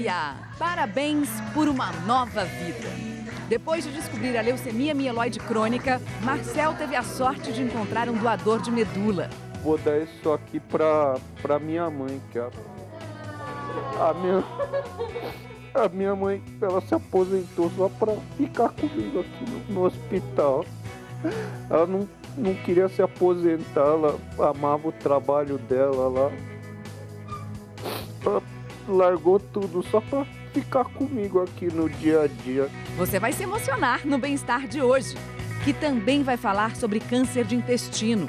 Leucemia! Parabéns por uma nova vida! Depois de descobrir a leucemia mieloide crônica, Marcel teve a sorte de encontrar um doador de medula. Vou dar isso aqui pra minha mãe, que a minha mãe, ela se aposentou só pra ficar comigo aqui no hospital. Ela não queria se aposentar, ela amava o trabalho dela lá. Ela largou tudo só pra ficar comigo aqui no dia a dia. Você vai se emocionar no Bem-Estar de hoje, que também vai falar sobre câncer de intestino.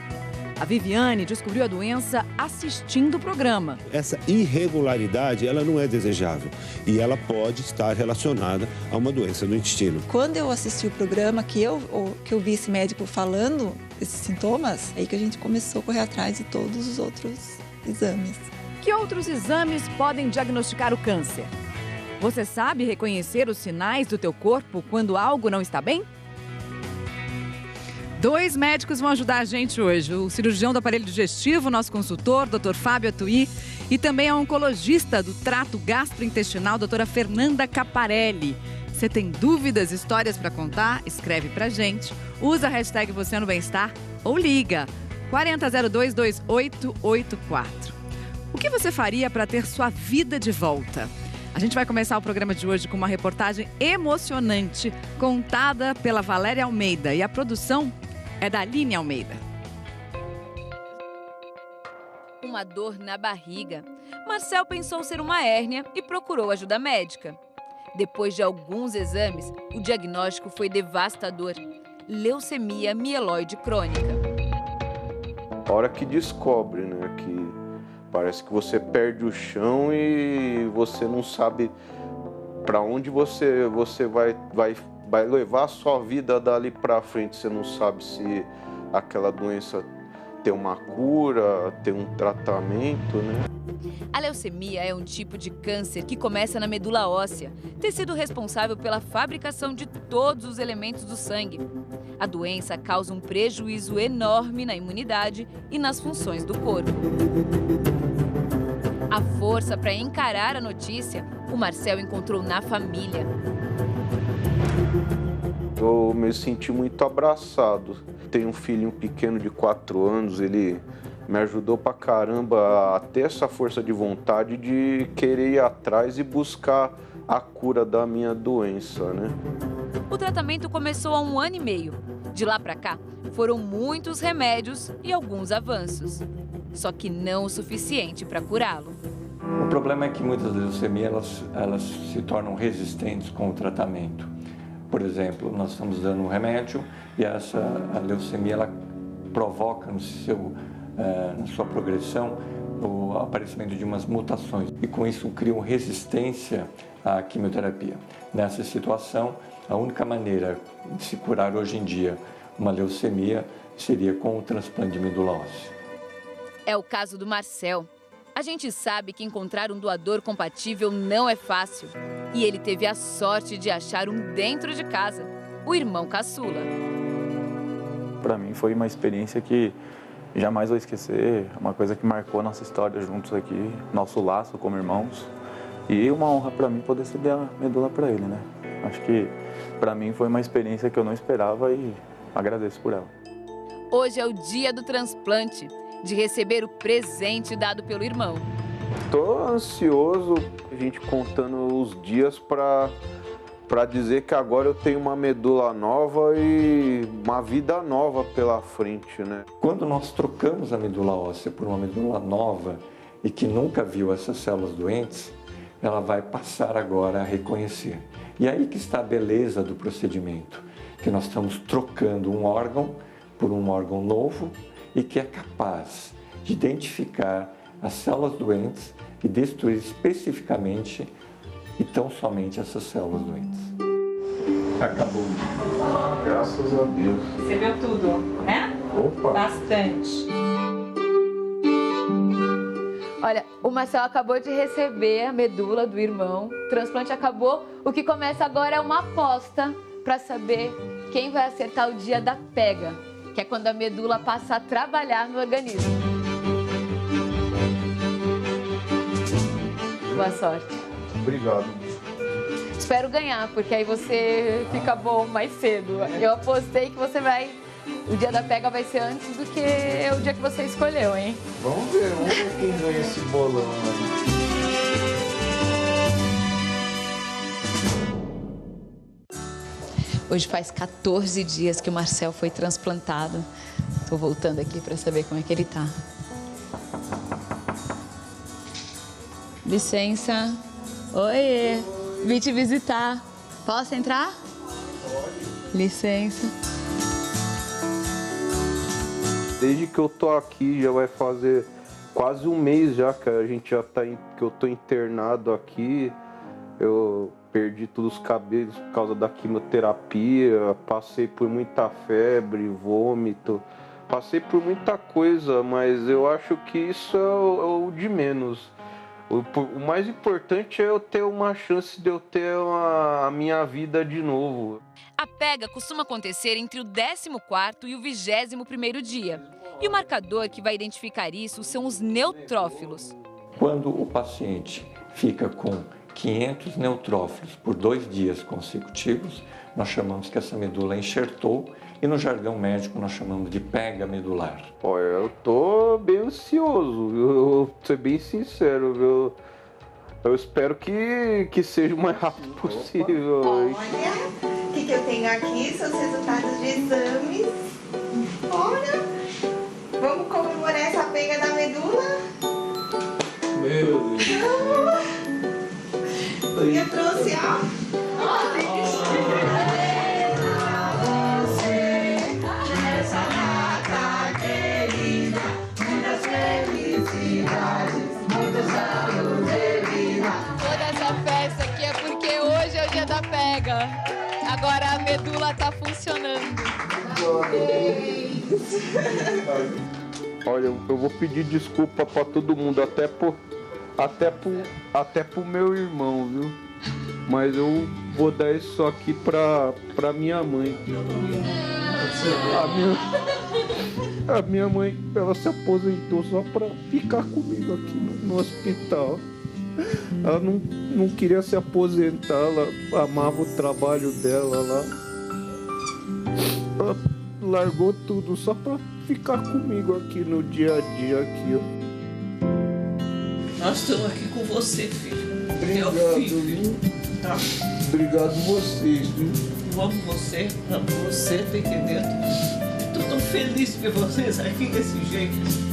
A Viviane descobriu a doença assistindo o programa. Essa irregularidade, ela não é desejável e ela pode estar relacionada a uma doença do intestino. Quando eu assisti o programa, que eu vi esse médico falando esses sintomas, aí que a gente começou a correr atrás de todos os outros exames. Que outros exames podem diagnosticar o câncer? Você sabe reconhecer os sinais do teu corpo quando algo não está bem? 2 médicos vão ajudar a gente hoje. O cirurgião do aparelho digestivo, nosso consultor, Dr. Fábio Atuí, e também a oncologista do trato gastrointestinal, doutora Fernanda Caparelli. Você tem dúvidas, histórias para contar? Escreve pra gente. Usa a hashtag Você no Bem-Estar ou liga 40022884. O que você faria para ter sua vida de volta? A gente vai começar o programa de hoje com uma reportagem emocionante contada pela Valéria Almeida e a produção é da Aline Almeida. Uma dor na barriga. Marcel pensou ser uma hérnia e procurou ajuda médica. Depois de alguns exames, o diagnóstico foi devastador: leucemia mieloide crônica. A hora que descobre, né, que parece que você perde o chão e você não sabe para onde você vai levar a sua vida dali para frente. Você não sabe se aquela doença tem uma cura, tem um tratamento, né? A leucemia é um tipo de câncer que começa na medula óssea, tecido responsável pela fabricação de todos os elementos do sangue. A doença causa um prejuízo enorme na imunidade e nas funções do corpo. A força para encarar a notícia, o Marcel encontrou na família. Eu me senti muito abraçado. Tenho um filhinho pequeno de 4 anos, ele me ajudou pra caramba a ter essa força de vontade de querer ir atrás e buscar a cura da minha doença, né? O tratamento começou há 1 ano e meio. De lá pra cá, foram muitos remédios e alguns avanços. Só que não o suficiente para curá-lo. O problema é que muitas leucemias elas se tornam resistentes com o tratamento. Por exemplo, nós estamos dando um remédio e a leucemia ela provoca na sua progressão o aparecimento de umas mutações e com isso criam resistência à quimioterapia. Nessa situação, a única maneira de se curar hoje em dia uma leucemia seria com o transplante de medula óssea. É o caso do Marcel. A gente sabe que encontrar um doador compatível não é fácil. E ele teve a sorte de achar um dentro de casa, o irmão caçula. Para mim foi uma experiência que jamais vou esquecer, uma coisa que marcou nossa história juntos aqui, nosso laço como irmãos. E uma honra para mim poder ceder a medula para ele, né? Acho que para mim foi uma experiência que eu não esperava e agradeço por ela. Hoje é o dia do transplante, de receber o presente dado pelo irmão. Tô ansioso, a gente contando os dias para dizer que agora eu tenho uma medula nova e uma vida nova pela frente, né? Quando nós trocamos a medula óssea por uma medula nova e que nunca viu essas células doentes, ela vai passar agora a reconhecer. E aí que está a beleza do procedimento, que nós estamos trocando um órgão por um órgão novo e que é capaz de identificar as células doentes e destruir especificamente e tão somente essas células doentes. Acabou. Graças a Deus. Você viu tudo, né? Opa! Bastante. Olha, o Marcel acabou de receber a medula do irmão, o transplante acabou, o que começa agora é uma aposta para saber quem vai acertar o dia da pega, que é quando a medula passa a trabalhar no organismo. Boa sorte. Obrigado. Espero ganhar, porque aí você fica bom mais cedo. Eu apostei que você vai... O dia da pega vai ser antes do que o dia que você escolheu, hein? Vamos ver quem ganha esse bolão aí. Hoje faz 14 dias que o Marcel foi transplantado. Tô voltando aqui para saber como é que ele tá. Licença. Oi, vim te visitar. Posso entrar? Pode. Licença. Desde que eu tô aqui, já vai fazer quase um mês já que a gente já tá que eu tô internado aqui. Eu perdi todos os cabelos por causa da quimioterapia, passei por muita febre, vômito, passei por muita coisa, mas eu acho que isso é o de menos. O mais importante é eu ter uma chance de eu ter a minha vida de novo. A pega costuma acontecer entre o 14º e o 21º dia. E o marcador que vai identificar isso são os neutrófilos. Quando o paciente fica com 500 neutrófilos por 2 dias consecutivos, nós chamamos que essa medula enxertou e no jargão médico nós chamamos de pega medular. Olha, eu tô bem ansioso, eu vou ser bem sincero, viu? Eu espero que seja o mais rápido possível. Olha, o que eu tenho aqui são os resultados de exames. Olha, vamos comemorar essa pega da medula? Meu Deus! Eu trouxe, ó. Toda essa festa aqui é porque hoje é o dia da pega. Agora a medula tá funcionando. Olha, eu vou pedir desculpa pra todo mundo, até pro meu irmão, viu? Mas eu vou dar isso aqui pra minha mãe. A minha mãe, ela se aposentou só pra ficar comigo aqui no hospital. Ela não queria se aposentar, ela amava o trabalho dela lá. Ela largou tudo só pra ficar comigo aqui no dia a dia aqui, ó. Nós estamos aqui com você, filho. Obrigado, filho. Tá. Obrigado vocês, viu? Amo você, tá entendendo? Tô tão feliz de ver vocês aqui desse jeito.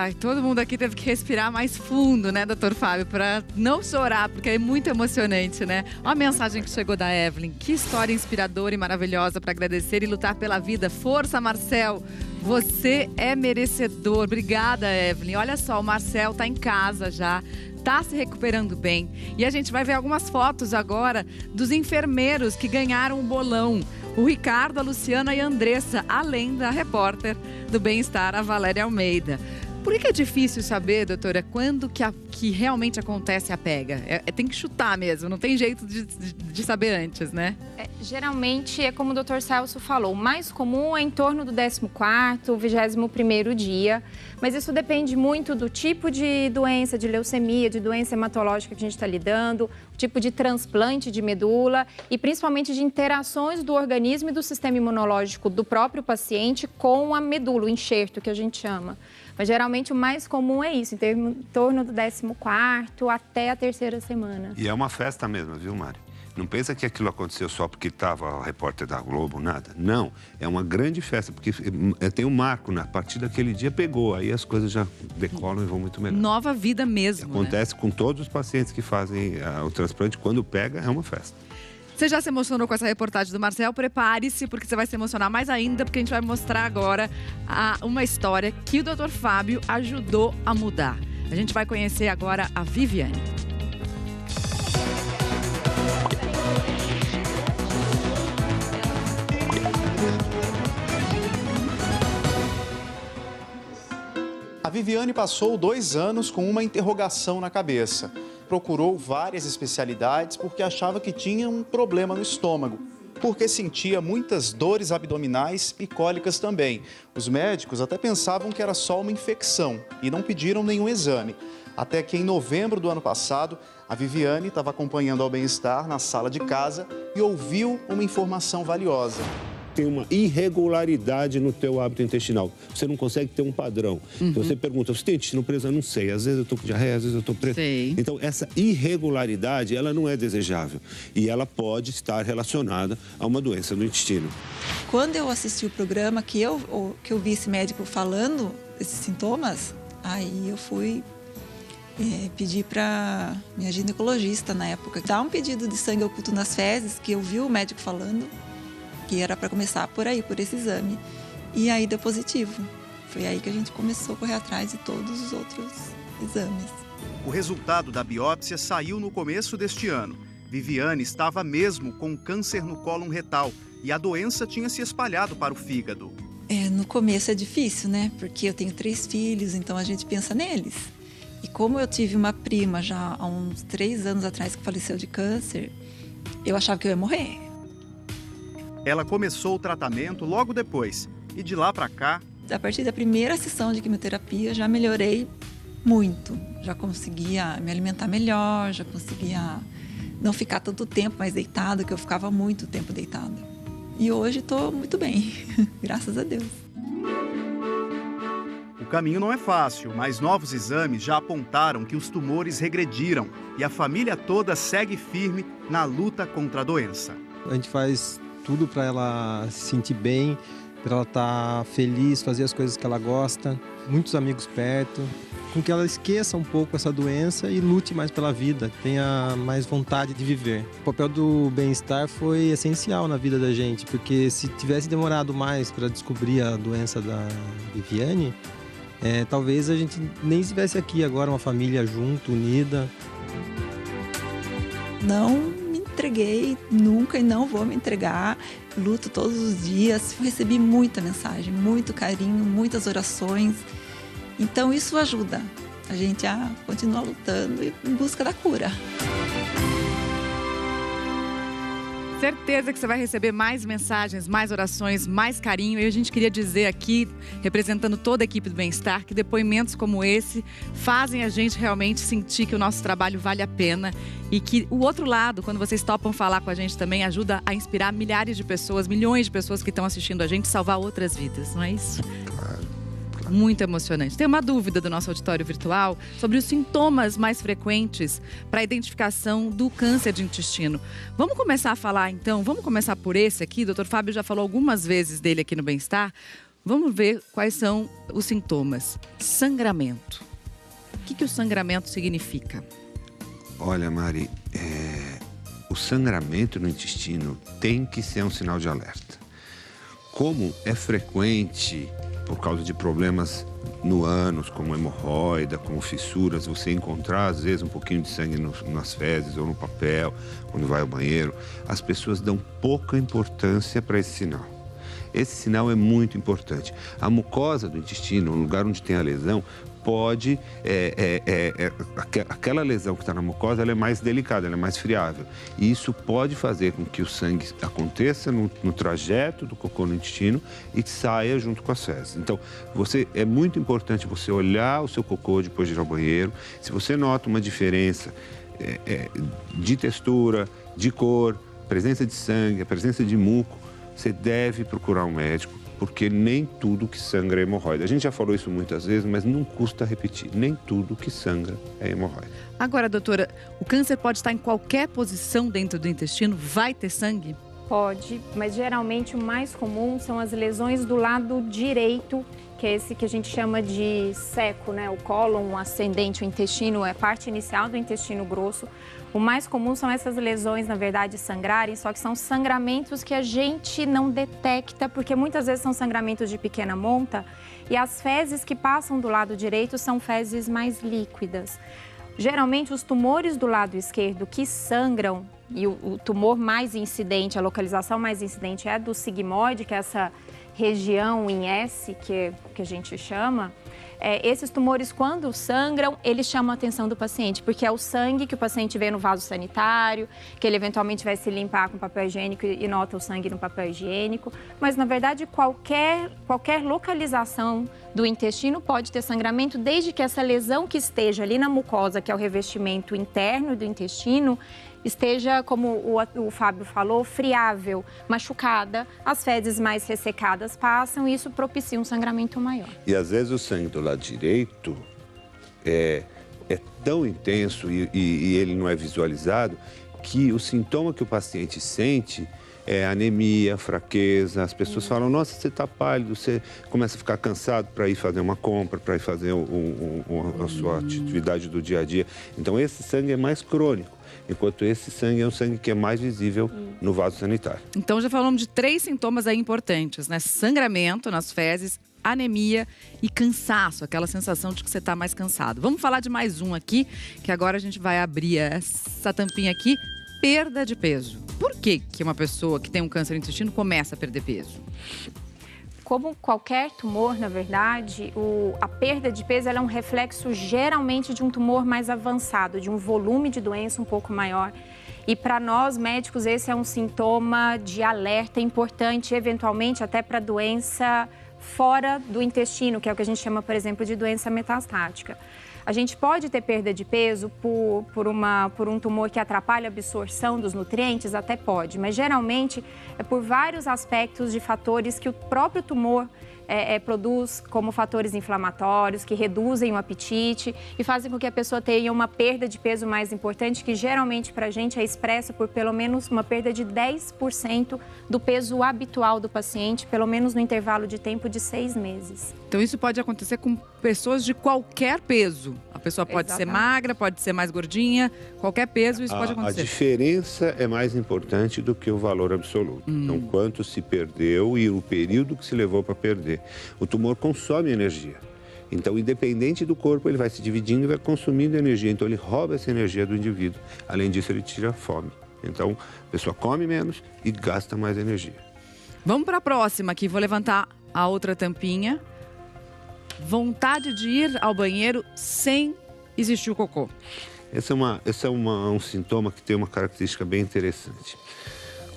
Ai, todo mundo aqui teve que respirar mais fundo, né, doutor Fábio, para não chorar, porque é muito emocionante, né? Olha a mensagem que chegou da Evelyn. Que história inspiradora e maravilhosa para agradecer e lutar pela vida. Força, Marcel! Você é merecedor. Obrigada, Evelyn. Olha só, o Marcel tá em casa já. Tá se recuperando bem. E a gente vai ver algumas fotos agora dos enfermeiros que ganharam o bolão. O Ricardo, a Luciana e a Andressa, além da repórter do Bem-Estar, a Valéria Almeida. Por que é difícil saber, doutora, quando que realmente acontece a pega? Tem que chutar mesmo, não tem jeito de saber antes, né? Geralmente, é como o doutor Celso falou, o mais comum é em torno do 14º, 21º dia, mas isso depende muito do tipo de doença, de leucemia, de doença hematológica que a gente está lidando, tipo de transplante de medula e principalmente de interações do organismo e do sistema imunológico do próprio paciente com a medula, o enxerto que a gente chama. Mas geralmente o mais comum é isso, em torno do 14º até a 3ª semana. E é uma festa mesmo, viu, Mari? Não pensa que aquilo aconteceu só porque estava o repórter da Globo, nada. Não, é uma grande festa, porque tem um marco, a partir daquele dia pegou, aí as coisas já decolam e vão muito melhor. Nova vida mesmo, acontece, né? Com todos os pacientes que fazem o transplante, quando pega, é uma festa. Você já se emocionou com essa reportagem do Marcel? Prepare-se, porque você vai se emocionar mais ainda, porque a gente vai mostrar agora uma história que o Dr. Fábio ajudou a mudar. A gente vai conhecer agora a Viviane. A Viviane passou 2 anos com uma interrogação na cabeça. Procurou várias especialidades porque achava que tinha um problema no estômago. porque sentia muitas dores abdominais e cólicas também. Os médicos até pensavam que era só uma infecção e não pediram nenhum exame. Até que em novembro do ano passado, a Viviane estava acompanhando ao Bem-Estar na sala de casa e ouviu uma informação valiosa. Tem uma irregularidade no teu hábito intestinal. Você não consegue ter um padrão. Então você pergunta, você tem intestino preso? Eu não sei. Às vezes eu estou com diarreia, às vezes eu estou preso. Sei. Então essa irregularidade, ela não é desejável. E ela pode estar relacionada a uma doença do intestino. Quando eu assisti o programa que eu vi esse médico falando esses sintomas, aí eu fui pedir para minha ginecologista na época dar um pedido de sangue oculto nas fezes, que eu vi o médico falando que era para começar por aí, por esse exame. E aí deu positivo. Foi aí que a gente começou a correr atrás de todos os outros exames. O resultado da biópsia saiu no começo deste ano. Viviane estava mesmo com câncer no cólon retal e a doença tinha se espalhado para o fígado. No começo é difícil, né? Porque eu tenho 3 filhos, então a gente pensa neles. E como eu tive uma prima já há uns 3 anos atrás que faleceu de câncer, eu achava que eu ia morrer. Ela começou o tratamento logo depois e de lá para cá... A partir da primeira sessão de quimioterapia já melhorei muito. Já conseguia me alimentar melhor, já conseguia não ficar tanto tempo mais deitada, que eu ficava muito tempo deitada. E hoje estou muito bem, graças a Deus. O caminho não é fácil, mas novos exames já apontaram que os tumores regrediram e a família toda segue firme na luta contra a doença. A gente faz tudo para ela se sentir bem, para ela estar feliz, fazer as coisas que ela gosta, muitos amigos perto, com que ela esqueça um pouco essa doença e lute mais pela vida, tenha mais vontade de viver. O papel do Bem-Estar foi essencial na vida da gente, porque se tivesse demorado mais para descobrir a doença da Viviane, talvez a gente nem estivesse aqui agora, uma família junto, unida. Não entreguei nunca e não vou me entregar. Luto todos os dias. Recebi muita mensagem, muito carinho, muitas orações. Então isso ajuda a gente a continuar lutando em busca da cura. Certeza que você vai receber mais mensagens, mais orações, mais carinho. E a gente queria dizer aqui, representando toda a equipe do Bem-Estar, que depoimentos como esse fazem a gente realmente sentir que o nosso trabalho vale a pena e que o outro lado, quando vocês topam falar com a gente também, ajuda a inspirar milhares de pessoas, milhões de pessoas que estão assistindo a gente, salvar outras vidas, não é isso? Muito emocionante. Tem uma dúvida do nosso auditório virtual sobre os sintomas mais frequentes para a identificação do câncer de intestino. Vamos começar a falar então, vamos começar por esse aqui. O Dr. Fábio já falou algumas vezes dele aqui no Bem-Estar. Vamos ver quais são os sintomas. Sangramento. O que o sangramento significa? Olha, Mari, o sangramento no intestino tem que ser um sinal de alerta. Como é frequente, por causa de problemas no ânus, como hemorroida, como fissuras, você encontrar às vezes um pouquinho de sangue nas fezes ou no papel, quando vai ao banheiro, as pessoas dão pouca importância para esse sinal. Esse sinal é muito importante. A mucosa do intestino, o lugar onde tem a lesão, pode... aquela lesão que está na mucosa, ela é mais delicada, ela é mais friável. E isso pode fazer com que o sangue aconteça no trajeto do cocô no intestino e saia junto com as fezes. Então, é muito importante você olhar o seu cocô depois de ir ao banheiro. Se você nota uma diferença de textura, de cor, presença de sangue, a presença de muco, você deve procurar um médico, porque nem tudo que sangra é hemorroida. A gente já falou isso muitas vezes, mas não custa repetir. Nem tudo que sangra é hemorroida. Agora, doutora, o câncer pode estar em qualquer posição dentro do intestino? Vai ter sangue? Pode, mas geralmente o mais comum são as lesões do lado direito, que é esse que a gente chama de seco, né? O cólon ascendente, o intestino, é a parte inicial do intestino grosso. O mais comum são essas lesões, na verdade, sangrarem, só que são sangramentos que a gente não detecta, porque muitas vezes são sangramentos de pequena monta e as fezes que passam do lado direito são fezes mais líquidas. Geralmente, os tumores do lado esquerdo que sangram, e o tumor mais incidente, a localização mais incidente é do sigmoide, que é essa região em S que a gente chama, Esses tumores, quando sangram, eles chamam a atenção do paciente, porque é o sangue que o paciente vê no vaso sanitário, que ele eventualmente vai se limpar com papel higiênico e nota o sangue no papel higiênico. Mas, na verdade, qualquer localização do intestino pode ter sangramento, desde que essa lesão que esteja ali na mucosa, que é o revestimento interno do intestino, esteja, como o Fábio falou, friável, machucada, as fezes mais ressecadas passam e isso propicia um sangramento maior. E às vezes o sangue do lado direito é tão intenso e ele não é visualizado que o sintoma que o paciente sente é anemia, fraqueza. As pessoas falam, nossa, você está pálido, você começa a ficar cansado para ir fazer uma compra, para ir fazer a sua atividade do dia a dia. Então esse sangue é mais crônico, enquanto esse sangue é um sangue que é mais visível no vaso sanitário. Então já falamos de 3 sintomas aí importantes, né? Sangramento nas fezes, anemia e cansaço, aquela sensação de que você está mais cansado. Vamos falar de mais um aqui, que agora a gente vai abrir essa tampinha aqui, perda de peso. Por que uma pessoa que tem um câncer no intestino começa a perder peso? Como qualquer tumor, na verdade, a perda de peso ela é um reflexo geralmente de um tumor mais avançado, de um volume de doença um pouco maior. E para nós médicos esse é um sintoma de alerta importante, eventualmente até para doença fora do intestino, que é o que a gente chama, por exemplo, de doença metastática. A gente pode ter perda de peso por um tumor que atrapalha a absorção dos nutrientes? Até pode, mas geralmente é por vários aspectos de fatores que o próprio tumor produz, como fatores inflamatórios, que reduzem o apetite e fazem com que a pessoa tenha uma perda de peso mais importante, que geralmente para a gente é expressa por pelo menos uma perda de 10% do peso habitual do paciente, pelo menos no intervalo de tempo de 6 meses. Então isso pode acontecer com pessoas de qualquer peso. A pessoa pode ser magra, pode ser mais gordinha, qualquer peso isso pode acontecer. A diferença é mais importante do que o valor absoluto. Então, quanto se perdeu e o período que se levou para perder. O tumor consome energia. Então, independente do corpo, ele vai se dividindo e vai consumindo energia. Então, ele rouba essa energia do indivíduo. Além disso, ele tira a fome. Então, a pessoa come menos e gasta mais energia. Vamos para a próxima aqui. Vou levantar a outra tampinha. Vontade de ir ao banheiro sem existir o cocô. Esse é um sintoma que tem uma característica bem interessante.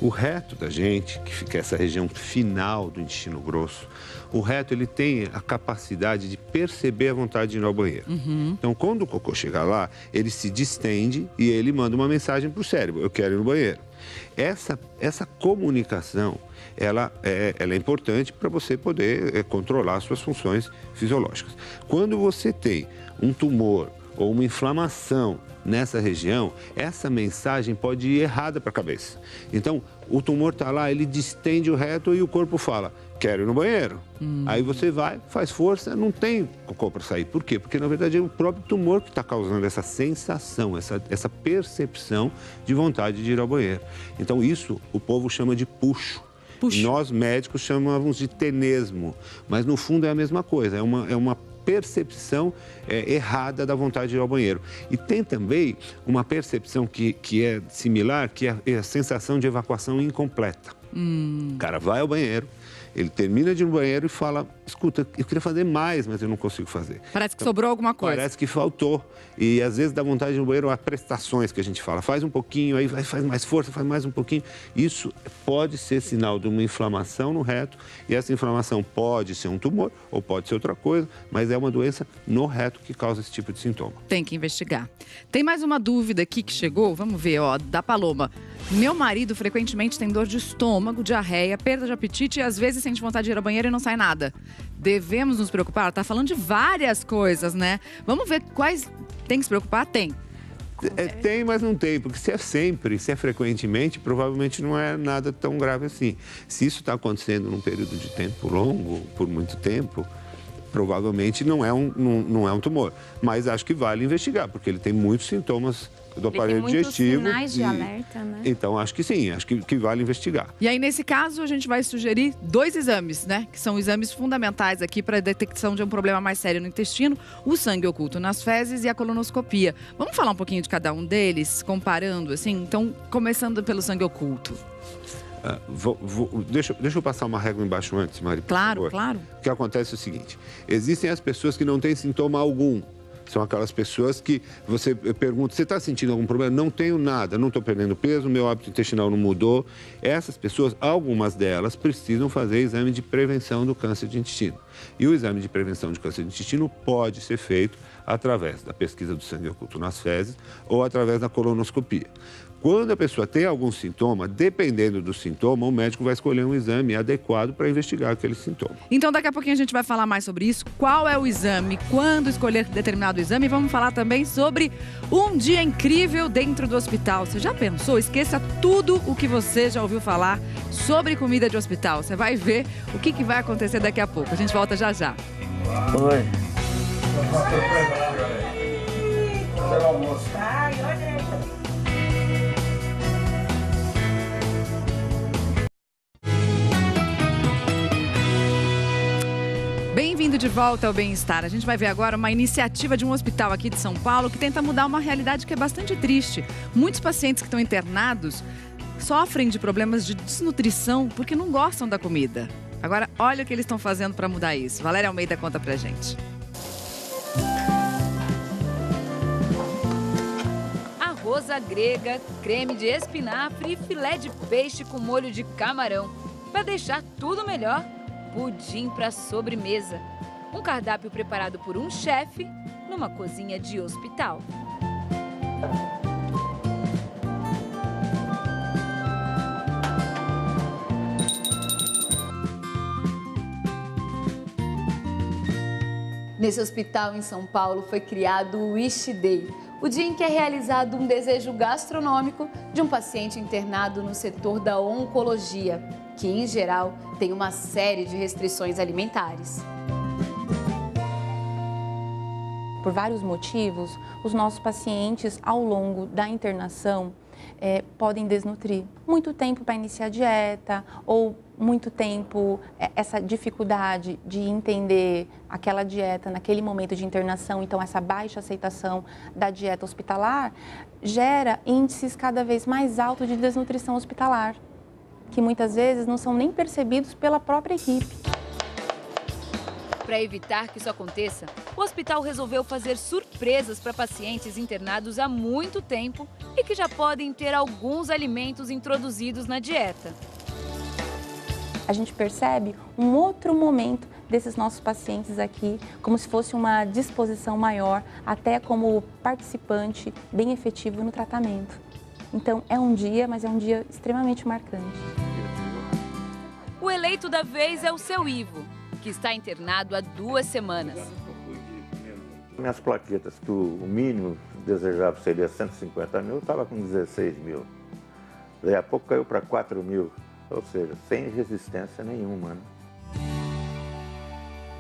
O reto da gente, que fica essa região final do intestino grosso, o reto ele tem a capacidade de perceber a vontade de ir ao banheiro. Então, quando o cocô chega lá, ele se distende e ele manda uma mensagem para o cérebro: eu quero ir no banheiro. Essa comunicação, ela é importante para você poder controlar as suas funções fisiológicas. Quando você tem um tumor ou uma inflamação nessa região, essa mensagem pode ir errada para a cabeça. Então, o tumor está lá, ele distende o reto e o corpo fala: quero ir no banheiro. Aí você vai, faz força, não tem cocô para sair. Por quê? Porque, na verdade, é o próprio tumor que está causando essa sensação, essa percepção de vontade de ir ao banheiro. Então, isso o povo chama de puxo. Nós, médicos, chamamos de tenesmo. Mas, no fundo, é a mesma coisa. É uma percepção errada da vontade de ir ao banheiro. E tem também uma percepção que é similar, que é a sensação de evacuação incompleta. O cara vai ao banheiro, ele termina de ir no banheiro e fala: escuta, eu queria fazer mais, mas eu não consigo fazer. Parece que sobrou alguma coisa. Parece que faltou. E às vezes dá vontade de ir no banheiro, há prestações que a gente fala. Faz um pouquinho, aí faz mais força, faz mais um pouquinho. Isso pode ser sinal de uma inflamação no reto. E essa inflamação pode ser um tumor ou pode ser outra coisa, mas é uma doença no reto que causa esse tipo de sintoma. Tem que investigar. Tem mais uma dúvida aqui que chegou, vamos ver, da Paloma. Meu marido frequentemente tem dor de estômago, diarreia, perda de apetite e às vezes sente vontade de ir ao banheiro e não sai nada. Devemos nos preocupar? Ela tá falando de várias coisas, né? Vamos ver quais tem que se preocupar? Tem. Tem, mas não tem, porque se é frequentemente, provavelmente não é nada tão grave assim. Se isso está acontecendo num período de tempo longo, por muito tempo, provavelmente não é um tumor. Mas acho que vale investigar, porque ele tem muitos sintomas do aparelho digestivo. Sinais de alerta, né? Então, acho que sim, acho que vale investigar. E aí, nesse caso, a gente vai sugerir 2 exames, né? Que são exames fundamentais aqui para a detecção de um problema mais sério no intestino: o sangue oculto nas fezes e a colonoscopia. Vamos falar um pouquinho de cada um deles, comparando, assim? Então, começando pelo sangue oculto. Deixa eu passar uma régua embaixo antes, Mari, por Claro, favor. claro. O que acontece é o seguinte, existem as pessoas que não têm sintoma algum. São aquelas pessoas que você pergunta, você está sentindo algum problema? Não tenho nada, não estou perdendo peso, meu hábito intestinal não mudou. Essas pessoas, algumas delas, precisam fazer exame de prevenção do câncer de intestino. E o exame de prevenção de câncer de intestino pode ser feito através da pesquisa do sangue oculto nas fezes ou através da colonoscopia. Quando a pessoa tem algum sintoma, dependendo do sintoma, o médico vai escolher um exame adequado para investigar aquele sintoma. Então, daqui a pouquinho a gente vai falar mais sobre isso. Qual é o exame? Quando escolher determinado exame? E vamos falar também sobre um dia incrível dentro do hospital. Você já pensou? Esqueça tudo o que você já ouviu falar sobre comida de hospital. Você vai ver o que vai acontecer daqui a pouco. A gente volta já já. Oi. Ai, olha aí. Bem-vindo de volta ao Bem-Estar. A gente vai ver agora uma iniciativa de um hospital aqui de São Paulo que tenta mudar uma realidade que é bastante triste. Muitos pacientes que estão internados sofrem de problemas de desnutrição porque não gostam da comida. Agora, olha o que eles estão fazendo para mudar isso. Valéria Almeida conta pra gente. Arroz à grega, creme de espinafre e filé de peixe com molho de camarão. Para deixar tudo melhor, pudim para sobremesa. Um cardápio preparado por um chefe numa cozinha de hospital. Nesse hospital em São Paulo foi criado o Wish Day, o dia em que é realizado um desejo gastronômico de um paciente internado no setor da oncologia, que, em geral, tem uma série de restrições alimentares. Por vários motivos, os nossos pacientes, ao longo da internação, podem desnutrir. Muito tempo para iniciar a dieta ou muito tempo, essa dificuldade de entender aquela dieta naquele momento de internação, então essa baixa aceitação da dieta hospitalar, gera índices cada vez mais altos de desnutrição hospitalar, que muitas vezes não são nem percebidos pela própria equipe. Para evitar que isso aconteça, o hospital resolveu fazer surpresas para pacientes internados há muito tempo e que já podem ter alguns alimentos introduzidos na dieta. A gente percebe um outro momento desses nossos pacientes aqui, como se fosse uma disposição maior, até como participante bem efetivo no tratamento. Então, é um dia, mas é um dia extremamente marcante. O eleito da vez é o seu Ivo, que está internado há 2 semanas. Minhas plaquetas, que o mínimo desejável seria 150 mil, eu estava com 16 mil. Daí a pouco caiu para 4 mil. Ou seja, sem resistência nenhuma, né?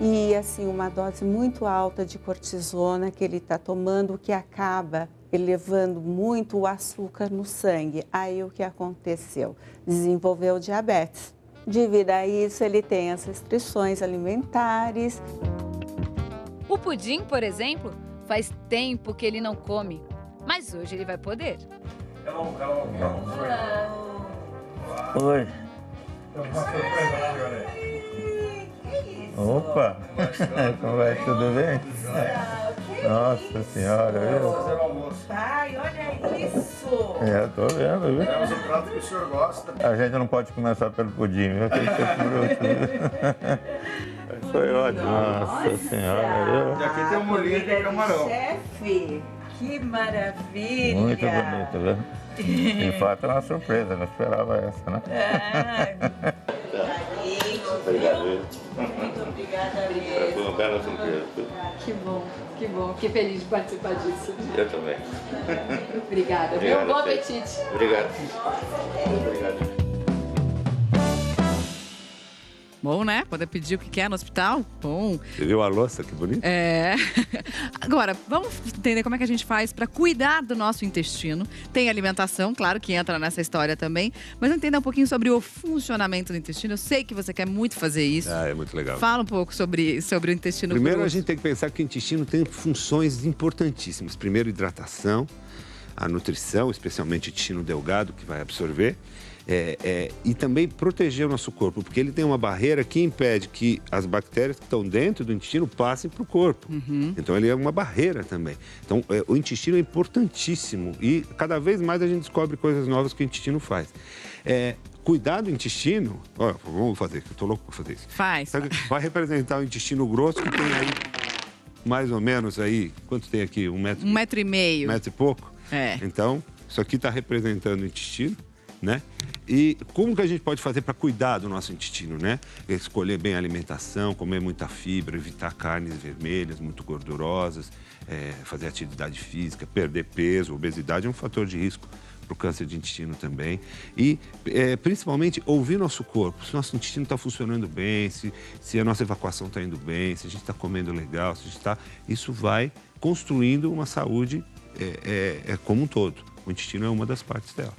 E assim, uma dose muito alta de cortisona que ele está tomando, que acaba elevando muito o açúcar no sangue. Aí o que aconteceu? Desenvolveu diabetes. Devido a isso, ele tem as restrições alimentares. O pudim, por exemplo, faz tempo que ele não come, mas hoje ele vai poder. Oi. Opa! Como vai? Tudo bem? Nossa Senhora, viu? Pai, olha isso! Eu tô vendo, viu? Temos um prato que o senhor gosta. A gente não pode começar pelo pudim, viu? Tem que ser por último. Foi ótimo. Nossa Senhora, viu? E aqui tem um molhinho de camarão. Chefe, que maravilha! Muito bonito, viu? De fato, é uma surpresa, não esperava essa, né? Obrigado. Muito obrigada mesmo. Foi uma bela surpresa. Que bom, que bom. Fiquei feliz de participar disso. Eu também. Obrigada. Obrigado, Bom apetite. Obrigado. Obrigado. Bom, né? Poder pedir o que quer no hospital. Bom. Você viu a louça? Que bonito. É. Agora, vamos entender como é que a gente faz para cuidar do nosso intestino. Tem alimentação, claro, que entra nessa história também. Mas entender um pouquinho sobre o funcionamento do intestino. Eu sei que você quer muito fazer isso. Ah, é muito legal. Fala um pouco sobre o intestino. Primeiro, a gente tem que pensar que o intestino tem funções importantíssimas. Primeiro, hidratação, a nutrição, especialmente o intestino delgado, que vai absorver. E também proteger o nosso corpo, porque ele tem uma barreira que impede que as bactérias que estão dentro do intestino passem para o corpo. Então, ele é uma barreira também. Então, o intestino é importantíssimo e cada vez mais a gente descobre coisas novas que o intestino faz. Cuidar do intestino, vamos fazer, que eu tô louco para fazer isso. Faz. Vai representar o intestino grosso, que tem aí mais ou menos aí, quanto tem aqui? 1 metro? 1,5 metro. 1 metro e pouco? Então, isso aqui está representando o intestino, né? E como que a gente pode fazer para cuidar do nosso intestino, né? Escolher bem a alimentação, comer muita fibra, evitar carnes vermelhas, muito gordurosas, fazer atividade física, perder peso. Obesidade é um fator de risco para o câncer de intestino também. E, principalmente, ouvir nosso corpo. Se nosso intestino está funcionando bem, se a nossa evacuação está indo bem, se a gente está comendo legal, se a gente está... Isso vai construindo uma saúde como um todo. O intestino é uma das partes dela.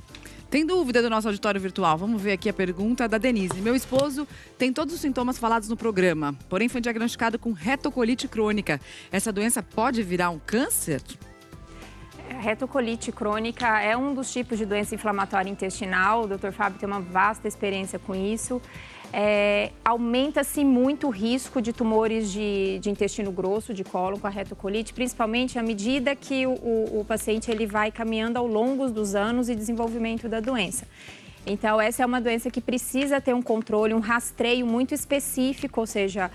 Tem dúvida do nosso auditório virtual? Vamos ver aqui a pergunta da Denise. Meu esposo tem todos os sintomas falados no programa, porém foi diagnosticado com retocolite crônica. Essa doença pode virar um câncer? A retocolite crônica é um dos tipos de doença inflamatória intestinal. O Dr. Fábio tem uma vasta experiência com isso. Aumenta-se muito o risco de tumores de intestino grosso, de cólon, com a retocolite, principalmente à medida que o paciente ele vai caminhando ao longo dos anos e desenvolvimento da doença. Então, essa é uma doença que precisa ter um controle, um rastreio muito específico, ou seja,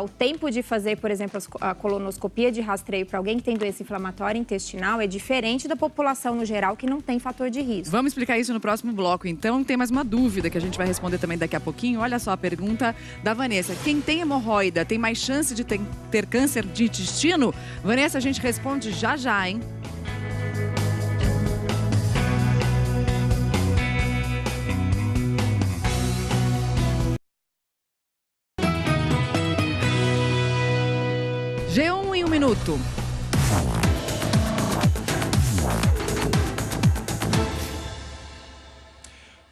o tempo de fazer, por exemplo, a colonoscopia de rastreio para alguém que tem doença inflamatória intestinal é diferente da população no geral que não tem fator de risco. Vamos explicar isso no próximo bloco, então. Tem mais uma dúvida que a gente vai responder também daqui a pouquinho. Olha só a pergunta da Vanessa. Quem tem hemorroida tem mais chance de ter câncer de intestino? Vanessa, a gente responde já, hein? G1 em 1 minuto.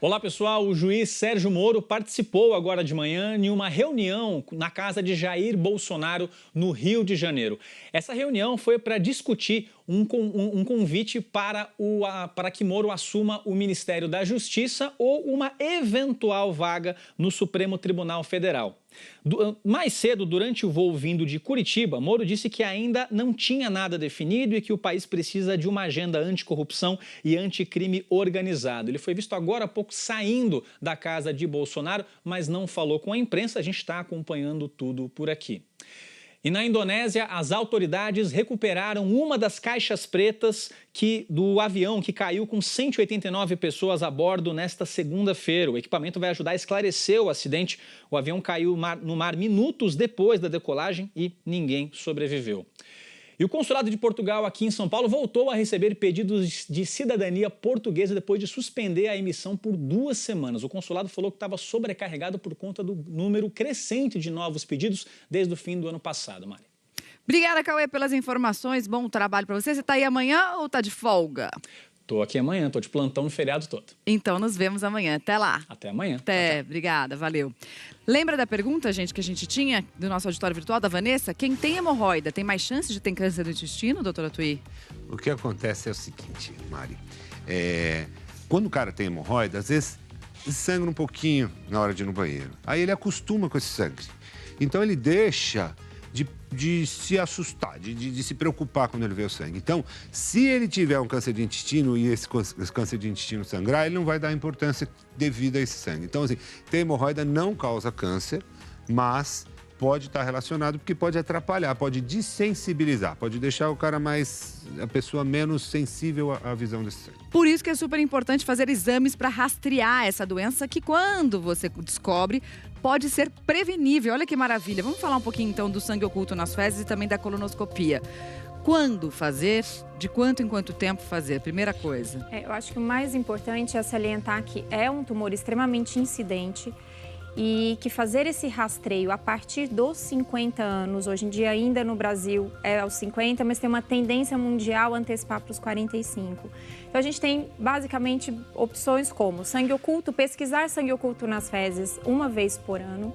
Olá pessoal, o juiz Sérgio Moro participou agora de manhã em uma reunião na casa de Jair Bolsonaro no Rio de Janeiro. Essa reunião foi para discutir um convite para que Moro assuma o Ministério da Justiça ou uma eventual vaga no Supremo Tribunal Federal. Mais cedo, durante o voo vindo de Curitiba, Moro disse que ainda não tinha nada definido e que o país precisa de uma agenda anticorrupção e anticrime organizado. Ele foi visto agora há pouco saindo da casa de Bolsonaro, mas não falou com a imprensa. A gente está acompanhando tudo por aqui. E na Indonésia, as autoridades recuperaram uma das caixas pretas do avião que caiu com 189 pessoas a bordo nesta segunda-feira. O equipamento vai ajudar a esclarecer o acidente. O avião caiu no mar minutos depois da decolagem e ninguém sobreviveu. E o Consulado de Portugal aqui em São Paulo voltou a receber pedidos de cidadania portuguesa depois de suspender a emissão por 2 semanas. O consulado falou que estava sobrecarregado por conta do número crescente de novos pedidos desde o fim do ano passado, Mari. Obrigada, Cauê, pelas informações. Bom trabalho para você. Você está aí amanhã ou está de folga? Estou aqui amanhã, estou de plantão no feriado todo. Então, nos vemos amanhã. Até lá. Até amanhã. Até. Obrigada, valeu. Lembra da pergunta, gente, que a gente tinha do nosso auditório virtual, da Vanessa? Quem tem hemorroida tem mais chance de ter câncer do intestino, doutora Thuy? O que acontece é o seguinte, Mari. Quando o cara tem hemorroida, às vezes sangra um pouquinho na hora de ir no banheiro. Aí ele acostuma com esse sangue. Então ele deixa de se assustar, de se preocupar quando ele vê o sangue. Então, se ele tiver um câncer de intestino e esse câncer de intestino sangrar, ele não vai dar importância devida a esse sangue. Então, assim, ter hemorroida não causa câncer, mas pode estar relacionado porque pode atrapalhar, pode desensibilizar, pode deixar a pessoa menos sensível à visão desse sangue. Por isso que é super importante fazer exames para rastrear essa doença que, quando você descobre, pode ser prevenível. Olha que maravilha. Vamos falar um pouquinho, então, do sangue oculto nas fezes e também da colonoscopia. Quando fazer? De quanto em quanto tempo fazer? Primeira coisa. Eu acho que o mais importante é salientar que é um tumor extremamente incidente e que fazer esse rastreio a partir dos 50 anos, hoje em dia ainda no Brasil é aos 50, mas tem uma tendência mundial a antecipar para os 45. Então a gente tem basicamente opções como sangue oculto, pesquisar sangue oculto nas fezes uma vez por ano,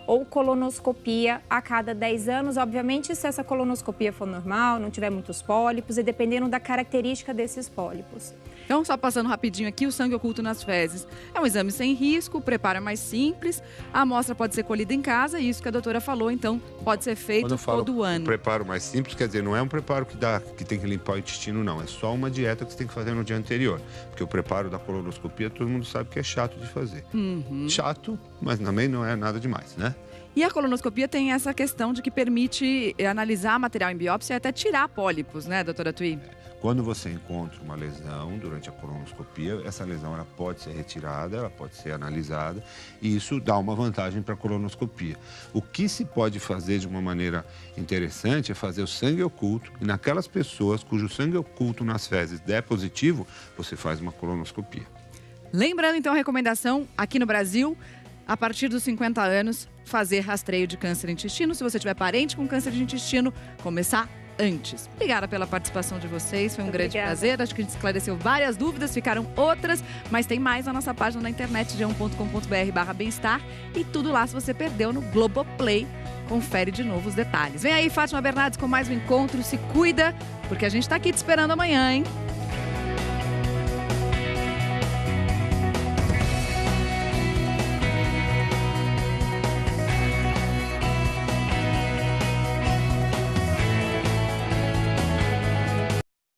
ou colonoscopia a cada 10 anos, obviamente se essa colonoscopia for normal, não tiver muitos pólipos e dependendo da característica desses pólipos. Então, só passando rapidinho aqui, o sangue oculto nas fezes é um exame sem risco, o preparo é mais simples, a amostra pode ser colhida em casa, e isso que a doutora falou, então pode ser feito todo ano. Preparo mais simples, quer dizer, não é um preparo que tem que limpar o intestino, não. É só uma dieta que você tem que fazer no dia anterior. Porque o preparo da colonoscopia, todo mundo sabe que é chato de fazer. Chato, mas também não é nada demais, né? E a colonoscopia tem essa questão de que permite analisar material em biópsia e até tirar pólipos, né, doutora Thuy? Quando você encontra uma lesão durante a colonoscopia, essa lesão ela pode ser retirada, ela pode ser analisada, e isso dá uma vantagem para a colonoscopia. O que se pode fazer de uma maneira interessante é fazer o sangue oculto, e naquelas pessoas cujo sangue oculto nas fezes der positivo, você faz uma colonoscopia. Lembrando, então, a recomendação aqui no Brasil, a partir dos 50 anos, fazer rastreio de câncer de intestino. Se você tiver parente com câncer de intestino, começar antes. Obrigada pela participação de vocês, foi um grande prazer. Acho que a gente esclareceu várias dúvidas, ficaram outras, mas tem mais na nossa página na internet, g1.com.br/bem-estar, e tudo lá se você perdeu no Globoplay. Confere de novo os detalhes. Vem aí, Fátima Bernardes, com mais um encontro. Se cuida, porque a gente está aqui te esperando amanhã, hein?